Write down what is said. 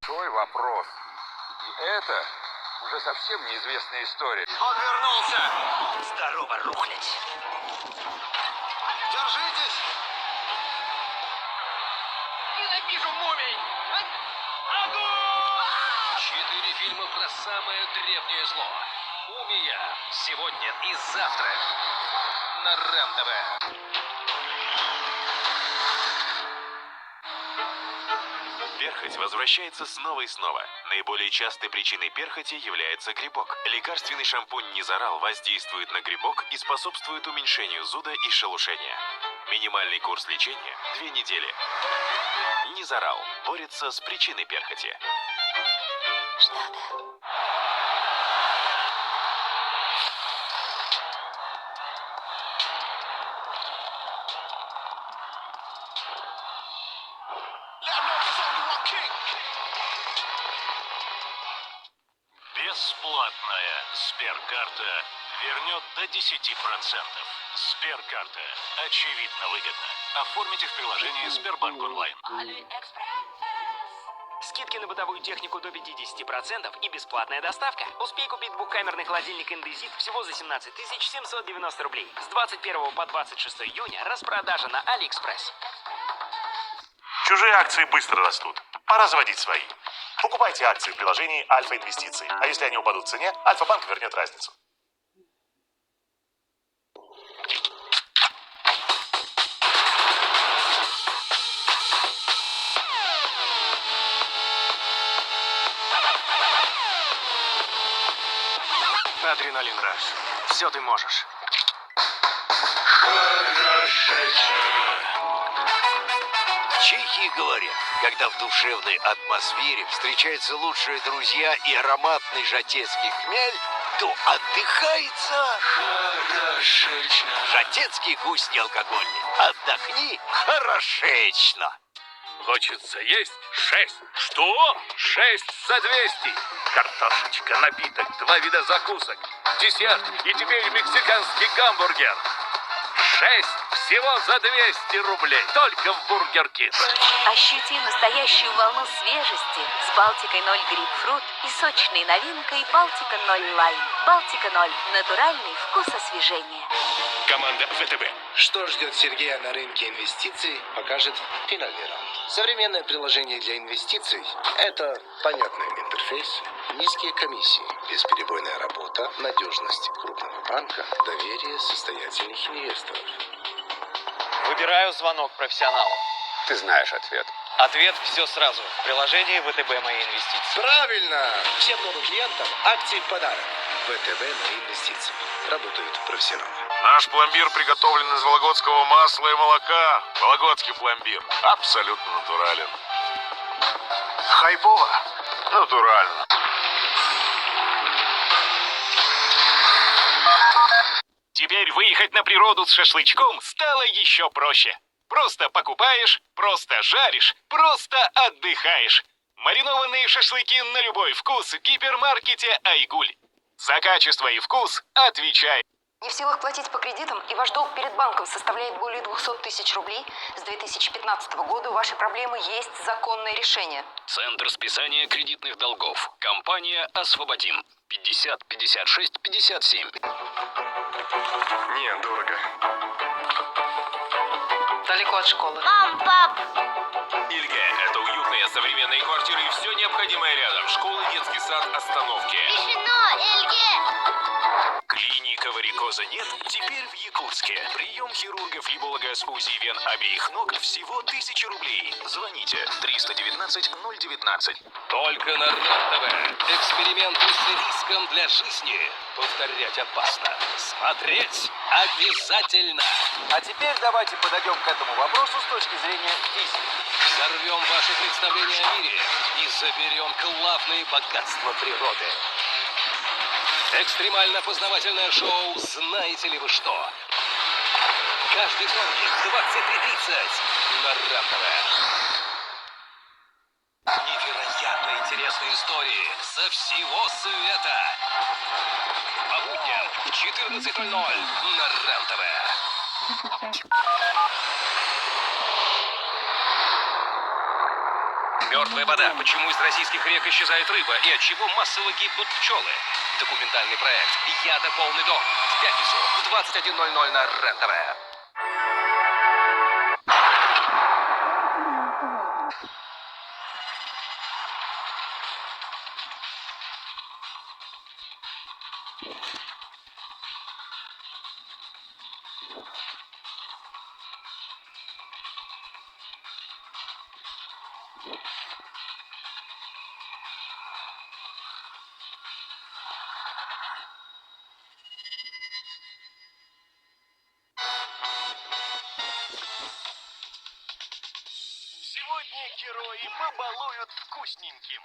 Твой вопрос. И это уже совсем неизвестная история. Он вернулся! Здорово, рухлядь! Держитесь! Ненавижу мумий! Огонь! 4 фильма про самое древнее зло. Мумия. Сегодня и завтра. На РЕН-ТВ. Перхоть возвращается снова и снова. Наиболее частой причиной перхоти является грибок. Лекарственный шампунь Низарал воздействует на грибок и способствует уменьшению зуда и шелушения. Минимальный курс лечения – 2 недели. Низарал борется с причиной перхоти. Что-то. Бесплатная Сберкарта вернет до 10%. Сберкарта. Очевидно выгодно. Оформите в приложении Сбербанк Онлайн. Скидки на бытовую технику до 50% и бесплатная доставка. Успей купить двухкамерный холодильник Indesit всего за 17 790 рублей. С 21 по 26 июня распродажа на Алиэкспресс. Чужие акции быстро растут. Пора заводить свои. Покупайте акции в приложении Альфа Инвестиции. А если они упадут в цене, Альфа-банк вернет разницу. Адреналин Раш. Все ты можешь. Чехи говорят, когда в душевной атмосфере встречаются лучшие друзья и ароматный жатецкий хмель, то отдыхается хорошечно. Жатецкий гусь не алкогольный. Отдохни хорошечно. Хочется есть 6. Что? 6 за 200. Картошечка, напиток, 2 вида закусок, десерт и теперь мексиканский гамбургер. 6 всего за 200 рублей. Только в Бургер Кинг. Ощути настоящую волну свежести с Балтикой 0 грейпфрут и сочной новинкой Балтика 0 лайм. Балтика 0. Натуральный вкус освежения. Команда ВТБ. Что ждет Сергея на рынке инвестиций, покажет финальный раунд. Современное приложение для инвестиций – это понятный интерфейс, низкие комиссии, бесперебойная работа, надежность крупного банка, доверие состоятельных инвесторов. Выбираю звонок профессионалу. Ты знаешь ответ. Ответ все сразу. В приложении ВТБ «Мои инвестиции». Правильно! Всем новым клиентам акции в подарок. ВТБ «Мои инвестиции». Работают профессионалы. Наш пломбир приготовлен из вологодского масла и молока. Вологодский пломбир. Абсолютно натурален. Хайпово? Натурально. Теперь выехать на природу с шашлычком стало еще проще. Просто покупаешь, просто жаришь, просто отдыхаешь. Маринованные шашлыки на любой вкус в гипермаркете «Айгуль». За качество и вкус отвечай. Не в силах платить по кредитам, и ваш долг перед банком составляет более 200 тысяч рублей, с 2015 года у вашей проблемы есть законное решение. Центр списания кредитных долгов. Компания «Освободим». 50 56 57. Не, дорого. Далеко от школы. Мам, пап! Ильге – это уютные современные квартиры и все необходимое рядом. Школа, детский сад, остановки. Решено, Эльге! Клиника варикоза нет? Теперь в Якутске. Прием хирурга-флеболога с УЗИ вен обеих ног всего 1000 рублей. Звоните 319 019. Только на РЕН-ТВ. Эксперименты с риском для жизни. Повторять опасно. Смотреть обязательно. А теперь давайте подойдем к этому вопросу с точки зрения физики. Взорвем ваши представления о мире и заберем главные богатства природы. Экстремально-познавательное шоу «Знаете ли вы что?». Каждый вторник в 23:30 на РЕН-ТВ. Невероятно интересные истории со всего света. По будням в 14:00 на РЕН-ТВ. Мертвая вода. Почему из российских рек исчезает рыба и от чего массово гибнут пчелы? Документальный проект «Яда полный дом». В пятницу в 21:00 на РЕН-ТВ. Сегодня герои побалуют вкусненьким.